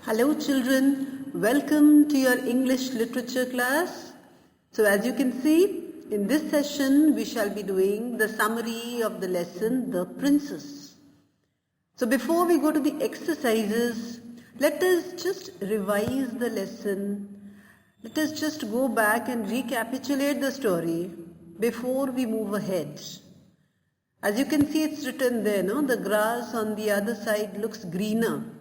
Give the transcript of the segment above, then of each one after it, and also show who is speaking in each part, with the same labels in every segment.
Speaker 1: Hello children, welcome to your English literature class. So as you can see, in this session we shall be doing the summary of the lesson The Princess. So before we go to the exercises, let us just revise the lesson. Let us just go back and recapitulate the story before we move ahead. As you can see, it's written there, no? The grass on the other side looks greener.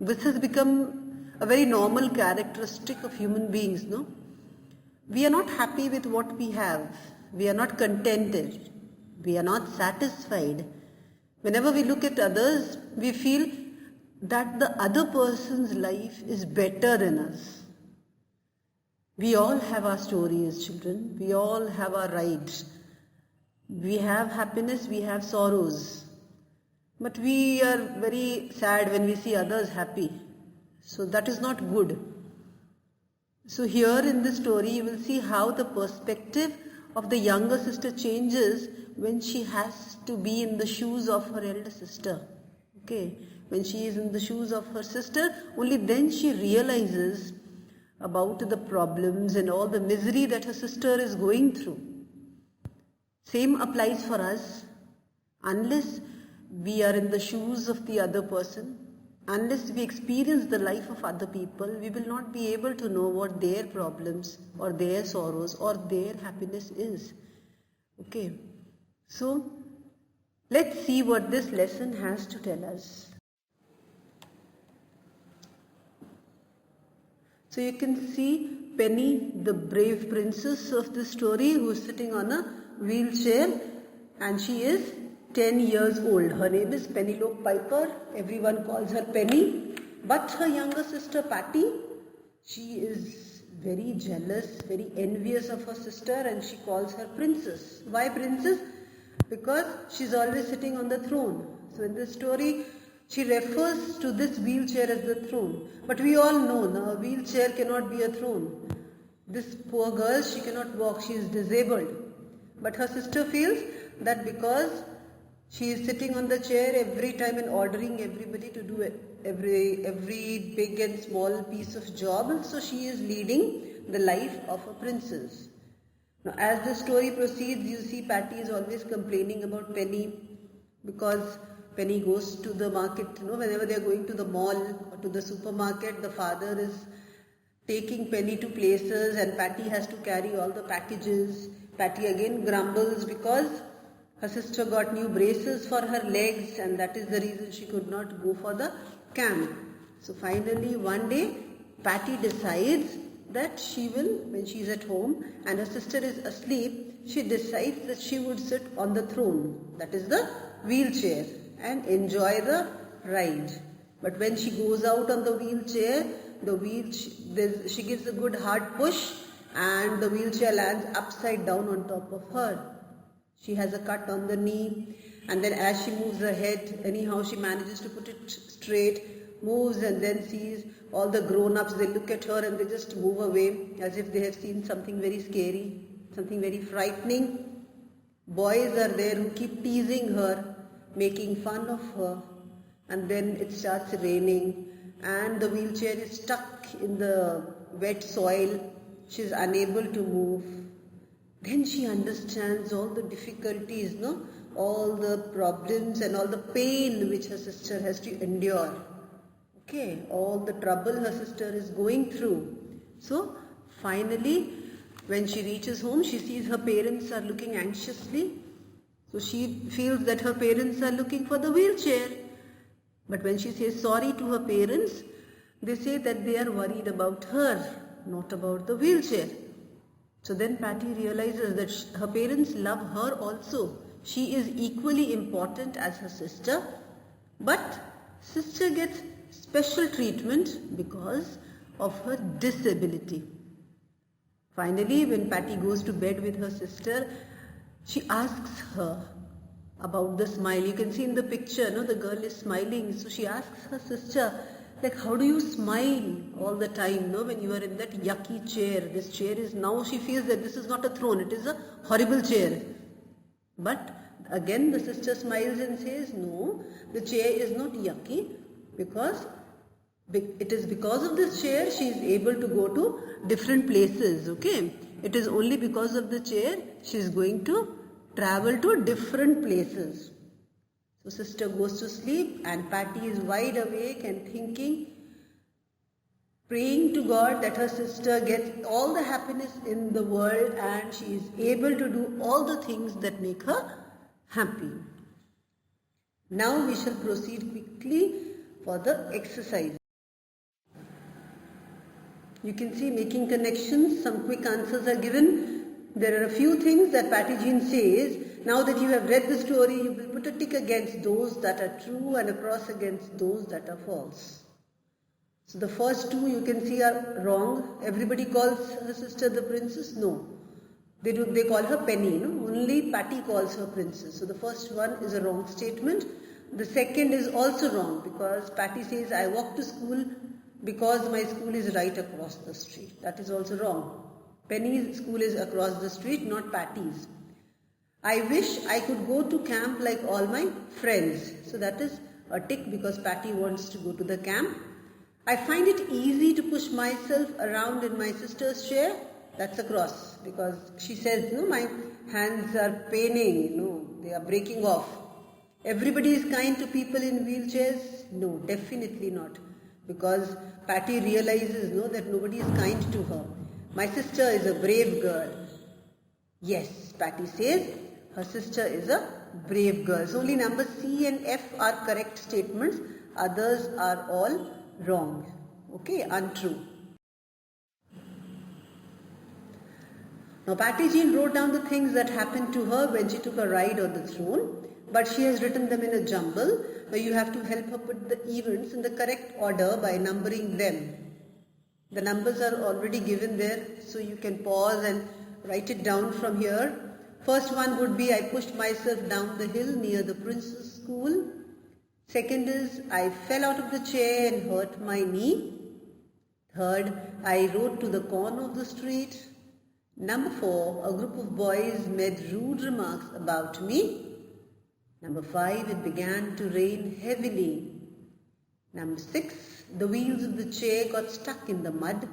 Speaker 1: This has become a very normal characteristic of human beings, no? We are not happy with what we have. We are not contented. We are not satisfied. Whenever we look at others, we feel that the other person's life is better than us. We all have our stories, children. We all have our rides. We have happiness, we have sorrows. But we are very sad when we see others happy. So that is not good. So here in this story, you will see how the perspective of the younger sister changes when she has to be in the shoes of her elder sister. Okay, when she is in the shoes of her sister, only then she realizes about the problems and all the misery that her sister is going through. Same applies for us. Unless we are in the shoes of the other person, unless we experience the life of other people, we will not be able to know what their problems or their sorrows or their happiness is. Okay, so let's see what this lesson has to tell us. So you can see Penny, the brave princess of the story, who is sitting on a wheelchair, and she is 10 years old. Her name is Penelope Piper. Everyone calls her Penny. But her younger sister Patty, she is very jealous, very envious of her sister, and she calls her Princess. Why Princess? Because she's always sitting on the throne. So in this story, she refers to this wheelchair as the throne. But we all know now a wheelchair cannot be a throne. This poor girl, she cannot walk, she is disabled. But her sister feels that because she is sitting on the chair every time and ordering everybody to do every big and small piece of job, so she is leading the life of a princess. Now as the story proceeds, you see Patty is always complaining about Penny because Penny goes to the market, whenever they are going to the mall or to the supermarket, the father is taking Penny to places and Patty has to carry all the packages. Patty again grumbles because her sister got new braces for her legs and that is the reason she could not go for the camp. So finally one day Patty decides that she will, when she is at home and her sister is asleep, she decides that she would sit on the throne, that is the wheelchair, and enjoy the ride. But when she goes out on the wheelchair, she gives a good hard push and the wheelchair lands upside down on top of her. She has a cut on the knee, and then as she moves her head, anyhow she manages to put it straight, moves and then sees all the grown-ups. They look at her and they just move away as if they have seen something very scary, something very frightening. Boys are there who keep teasing her, making fun of her, and then it starts raining and the wheelchair is stuck in the wet soil. She is unable to move. Then she understands all the difficulties, all the problems and all the pain which her sister has to endure. Okay, all the trouble her sister is going through. So finally, when she reaches home, she sees her parents are looking anxiously. So she feels that her parents are looking for the wheelchair. But when she says sorry to her parents, they say that they are worried about her, not about the wheelchair. So then Patty realizes that her parents love her also. She is equally important as her sister, but sister gets special treatment because of her disability. Finally, when Patty goes to bed with her sister, she asks her about the smile. You can see in the picture, the girl is smiling. So she asks her sister, like, how do you smile all the time, when you are in that yucky chair? This chair is, now she feels that this is not a throne, it is a horrible chair. But again the sister smiles and says, no, the chair is not yucky because It is because of this chair she is able to go to different places, okay? It is only because of the chair she is going to travel to different places. So sister goes to sleep and Patty is wide awake and thinking, praying to God that her sister gets all the happiness in the world and she is able to do all the things that make her happy. Now we shall proceed quickly for the exercise. You can see making connections, some quick answers are given. There are a few things that Patty Jean says. Now that you have read the story, you will put a tick against those that are true and a cross against those that are false. So the first two you can see are wrong. Everybody calls her sister the princess. No. They call her Penny. No? Only Patty calls her princess. So the first one is a wrong statement. The second is also wrong because Patty says, I walk to school because my school is right across the street. That is also wrong. Penny's school is across the street, not Patty's. I wish I could go to camp like all my friends. So that is a tick because Patty wants to go to the camp. I find it easy to push myself around in my sister's chair. That's a cross because she says, my hands are paining, they are breaking off. Everybody is kind to people in wheelchairs? No, definitely not. Because Patty realizes that nobody is kind to her. My sister is a brave girl. Yes, Patty says her sister is a brave girl. So only number C and F are correct statements. Others are all wrong. Okay, untrue. Now Patty Jean wrote down the things that happened to her when she took a ride on the throne, but she has written them in a jumble where you have to help her put the events in the correct order by numbering them. The numbers are already given there, so you can pause and write it down from here. First one would be I pushed myself down the hill near the princess school. Second is I fell out of the chair and hurt my knee. Third, I rode to the corner of the street. Number 4, a group of boys made rude remarks about me. Number 5, it began to rain heavily. Number 6, the wheels of the chair got stuck in the mud.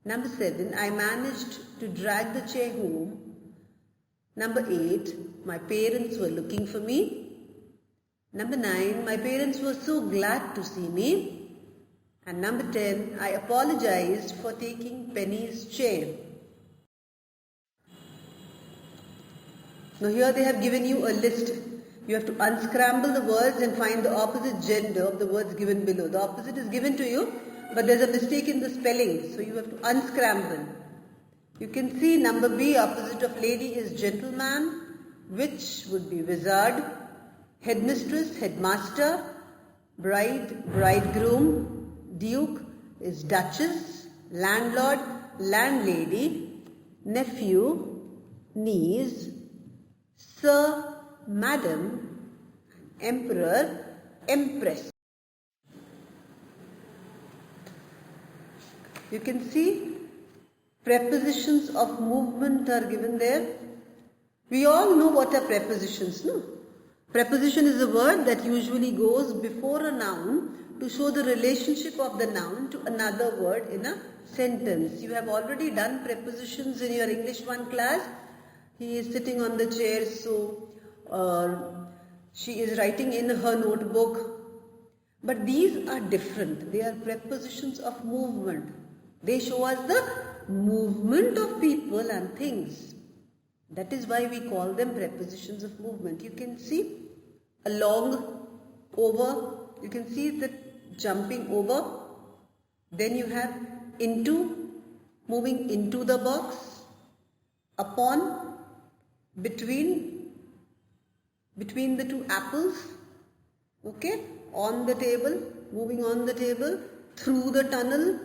Speaker 1: Number 7, I managed to drag the chair home. Number 8, my parents were looking for me. Number 9, my parents were so glad to see me. And number 10, I apologized for taking Penny's chair. Now here they have given you a list. You have to unscramble the words and find the opposite gender of the words given below. The opposite is given to you, but there's a mistake in the spelling, so you have to unscramble. You can see number B, opposite of lady is gentleman, which would be wizard, headmistress, headmaster, bride, bridegroom, duke is duchess, landlord, landlady, nephew, niece, sir, madam, emperor, empress. You can see prepositions of movement are given there. We all know what are prepositions, no? Preposition is a word that usually goes before a noun to show the relationship of the noun to another word in a sentence. You have already done prepositions in your English 1 class. He is sitting on the chair, so she is writing in her notebook. But these are different. They are prepositions of movement. They show us the movement of people and things. That is why we call them prepositions of movement. You can see along, over, you can see the jumping over. Then you have into, moving into the box, upon, between the two apples, okay, on the table, moving on the table, through the tunnel,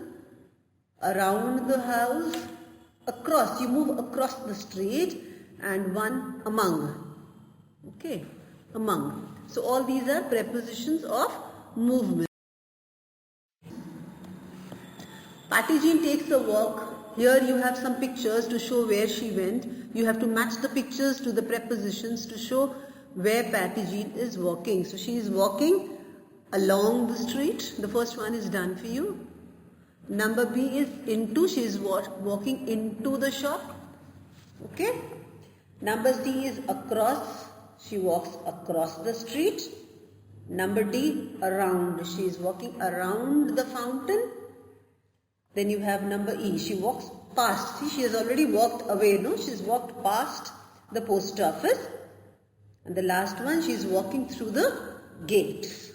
Speaker 1: around the house, across, you move across the street, and one among, okay, among. So all these are prepositions of movement. Patty Jean takes a walk. Here you have some pictures to show where she went. You have to match the pictures to the prepositions to show where Patty Jean is walking. So she is walking along the street. The first one is done for you. Number B is into. She is walking into the shop. Okay. Number C is across. She walks across the street. Number D, around. She is walking around the fountain. Then you have number E. She walks past. See, she has already walked away. No, she's walked past the post office. And the last one, she is walking through the gates.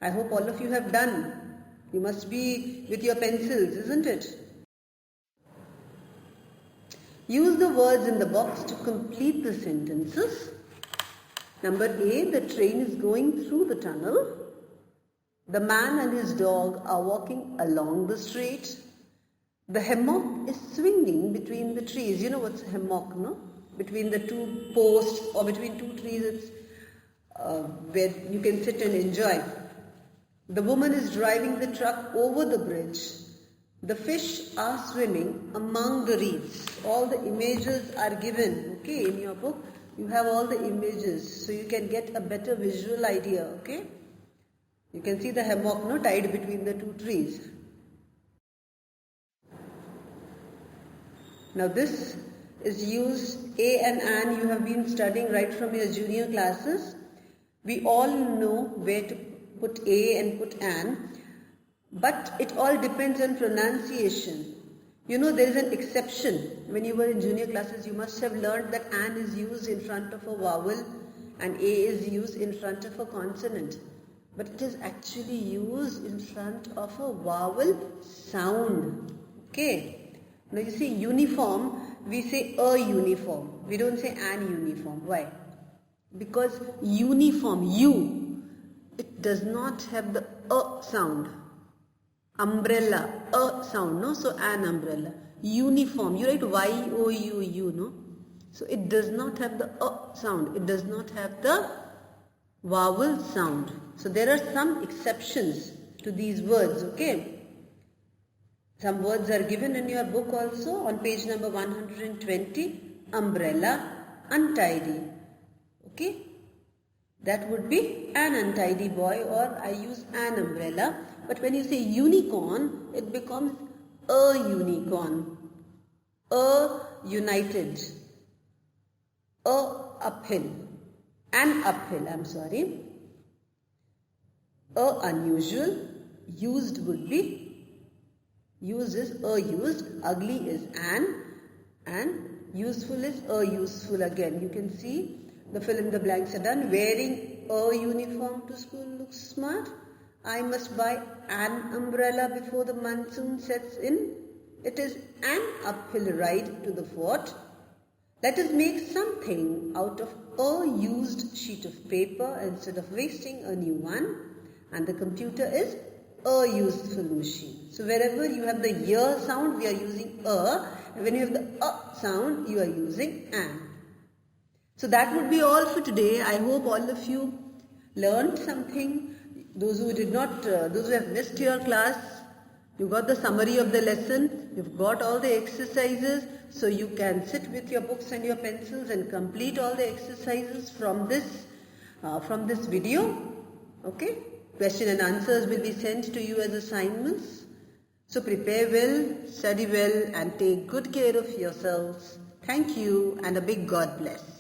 Speaker 1: I hope all of you have done. You must be with your pencils, isn't it? Use the words in the box to complete the sentences. Number A, the train is going through the tunnel. The man and his dog are walking along the street. The hammock is swinging between the trees. You know what's a hammock, no? Between the two posts or between two trees, it's where you can sit and enjoy. The woman is driving the truck over the bridge. The fish are swimming among the reeds. All the images are given, okay, in your book. You have all the images, so you can get a better visual idea, okay. You can see the hammock, no, tied between the two trees. Now this is used, a and an, you have been studying right from your junior classes. We all know where to put a and put an, but it all depends on pronunciation. You know, there is an exception. When you were in junior classes, you must have learned that an is used in front of a vowel and a is used in front of a consonant. But it is actually used in front of a vowel sound. Okay. Now you see, uniform, we say a uniform. We don't say an uniform. Why? Because uniform, U, it does not have the a sound. Umbrella, a sound, no? So an umbrella. Uniform, you write Y-O-U-U, no? So it does not have the a sound. It does not have the vowel sound. So there are some exceptions to these words, okay? Some words are given in your book also on page number 120. Umbrella, untidy, okay? That would be an untidy boy, or I use an umbrella. But when you say unicorn, it becomes a unicorn, a united, a uphill, an uphill, I'm sorry. A unusual, used would be, used is a used, ugly is an, and useful is a useful again. You can see the fill in the blanks are done. Wearing a uniform to school looks smart. I must buy an umbrella before the monsoon sets in. It is an uphill ride to the fort. Let us make something out of a used sheet of paper instead of wasting a new one. And the computer is a useful machine. So wherever you have the y sound, we are using a. And when you have the sound, you are using an. So that would be all for today. I hope all of you learned something. Those who did not, those who have missed your class, you got the summary of the lesson, you've got all the exercises, so you can sit with your books and your pencils and complete all the exercises from this video. Okay? Question and answers will be sent to you as assignments. So prepare well, study well, and take good care of yourselves. Thank you, and a big God bless.